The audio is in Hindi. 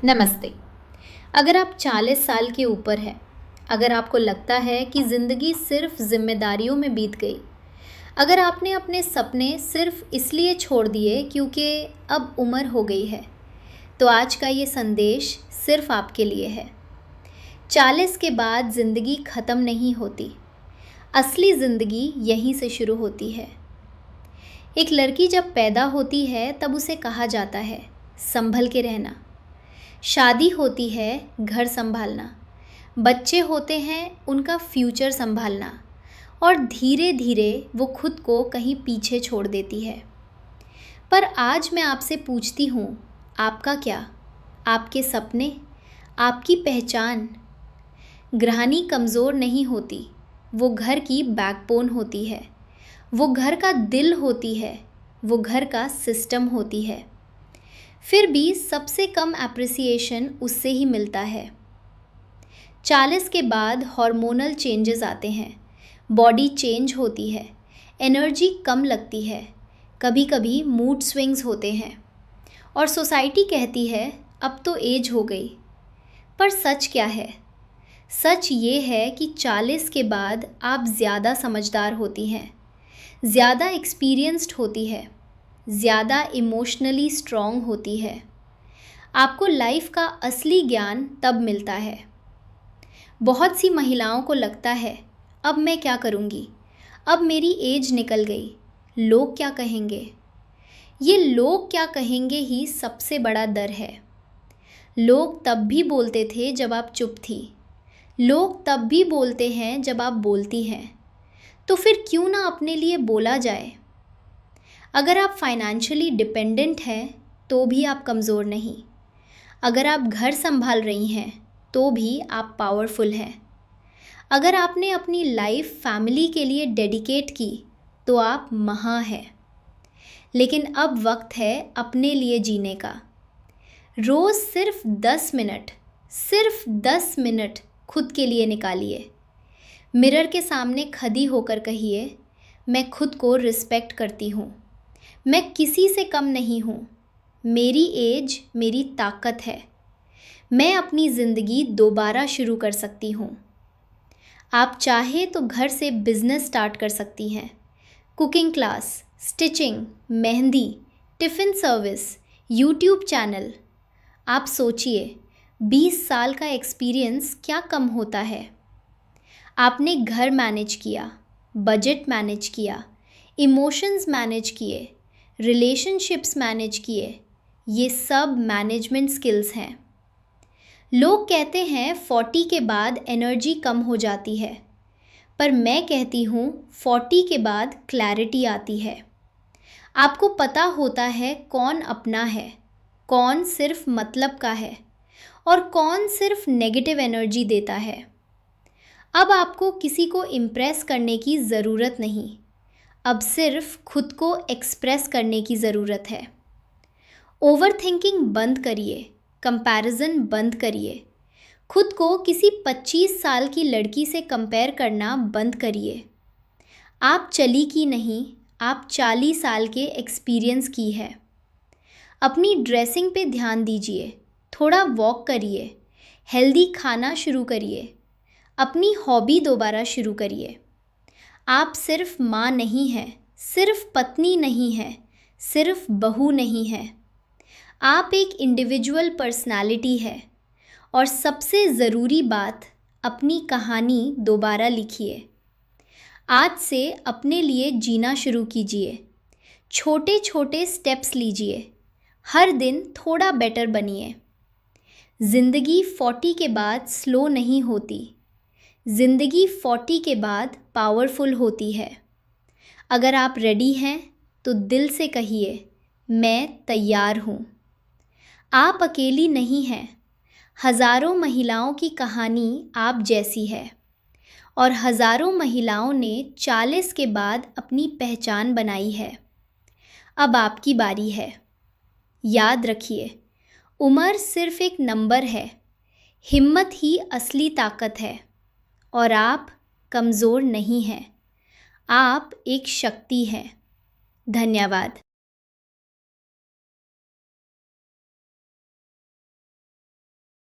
नमस्ते। अगर आप 40 साल के ऊपर हैं, अगर आपको लगता है कि ज़िंदगी सिर्फ जिम्मेदारियों में बीत गई, अगर आपने अपने सपने सिर्फ इसलिए छोड़ दिए क्योंकि अब उम्र हो गई है, तो आज का ये संदेश सिर्फ आपके लिए है। 40 के बाद ज़िंदगी ख़त्म नहीं होती, असली ज़िंदगी यहीं से शुरू होती है। एक लड़की जब पैदा होती है तब उसे कहा जाता है संभल के रहना। शादी होती है घर संभालना, बच्चे होते हैं उनका फ्यूचर संभालना, और धीरे धीरे वो खुद को कहीं पीछे छोड़ देती है। पर आज मैं आपसे पूछती हूँ, आपका क्या? आपके सपने, आपकी पहचान? गृहिणी कमज़ोर नहीं होती, वो घर की बैकबोन होती है, वो घर का दिल होती है, वो घर का सिस्टम होती है। फिर भी सबसे कम एप्रिसिएशन उससे ही मिलता है। 40 के बाद हार्मोनल चेंजेस आते हैं, बॉडी चेंज होती है, एनर्जी कम लगती है, कभी कभी मूड स्विंग्स होते हैं, और सोसाइटी कहती है अब तो एज हो गई। पर सच क्या है? सच ये है कि 40 के बाद आप ज़्यादा समझदार होती हैं, ज़्यादा एक्सपीरियंस्ड होती है, ज़्यादा इमोशनली स्ट्रॉन्ग होती है। आपको लाइफ का असली ज्ञान तब मिलता है। बहुत सी महिलाओं को लगता है अब मैं क्या करूँगी, अब मेरी एज निकल गई, लोग क्या कहेंगे। ये लोग क्या कहेंगे ही सबसे बड़ा डर है। लोग तब भी बोलते थे जब आप चुप थी, लोग तब भी बोलते हैं जब आप बोलती हैं, तो फिर क्यों ना अपने लिए बोला जाए। अगर आप फाइनेंशियली डिपेंडेंट हैं तो भी आप कमज़ोर नहीं, अगर आप घर संभाल रही हैं तो भी आप पावरफुल हैं, अगर आपने अपनी लाइफ फैमिली के लिए डेडिकेट की तो आप महान हैं। लेकिन अब वक्त है अपने लिए जीने का। रोज़ सिर्फ 10 मिनट खुद के लिए निकालिए। मिरर के सामने खड़ी होकर कहिए, मैं खुद को रिस्पेक्ट करती हूँ, मैं किसी से कम नहीं हूँ, मेरी एज मेरी ताकत है, मैं अपनी ज़िंदगी दोबारा शुरू कर सकती हूँ। आप चाहे तो घर से बिज़नेस स्टार्ट कर सकती हैं, cooking class, stitching, mehndi, tiffin service, YouTube channel. आप सोचिए 20 साल का एक्सपीरियंस क्या कम होता है। आपने घर मैनेज किया, बजट मैनेज किया, इमोशंस मैनेज किए, रिलेशनशिप्स मैनेज किए, ये सब मैनेजमेंट स्किल्स हैं। लोग कहते हैं 40 के बाद एनर्जी कम हो जाती है, पर मैं कहती हूँ 40 के बाद क्लैरिटी आती है। आपको पता होता है कौन अपना है, कौन सिर्फ मतलब का है, और कौन सिर्फ नेगेटिव एनर्जी देता है। अब आपको किसी को इम्प्रेस करने की ज़रूरत नहीं, अब सिर्फ खुद को एक्सप्रेस करने की ज़रूरत है। ओवर थिंकिंग बंद करिए, कंपैरिजन बंद करिए, खुद को किसी 25 साल की लड़की से कंपेयर करना बंद करिए। आप चली की नहीं, आप 40 साल के एक्सपीरियंस की है। अपनी ड्रेसिंग पे ध्यान दीजिए, थोड़ा वॉक करिए, हेल्दी खाना शुरू करिए, अपनी हॉबी दोबारा शुरू करिए। आप सिर्फ माँ नहीं हैं, सिर्फ पत्नी नहीं हैं, सिर्फ बहू नहीं हैं। आप एक इंडिविजुअल पर्सनालिटी है, और सबसे ज़रूरी बात, अपनी कहानी दोबारा लिखिए। आज से अपने लिए जीना शुरू कीजिए, छोटे छोटे स्टेप्स लीजिए, हर दिन थोड़ा बेटर बनिए। ज़िंदगी 40 के बाद स्लो नहीं होती, ज़िंदगी 40 के बाद पावरफुल होती है। अगर आप रेडी हैं तो दिल से कहिए, मैं तैयार हूँ। आप अकेली नहीं हैं, हज़ारों महिलाओं की कहानी आप जैसी है, और हज़ारों महिलाओं ने 40 के बाद अपनी पहचान बनाई है। अब आपकी बारी है। याद रखिए, उम्र सिर्फ एक नंबर है, हिम्मत ही असली ताकत है, और आप कमज़ोर नहीं हैं, आप एक शक्ति हैं। धन्यवाद।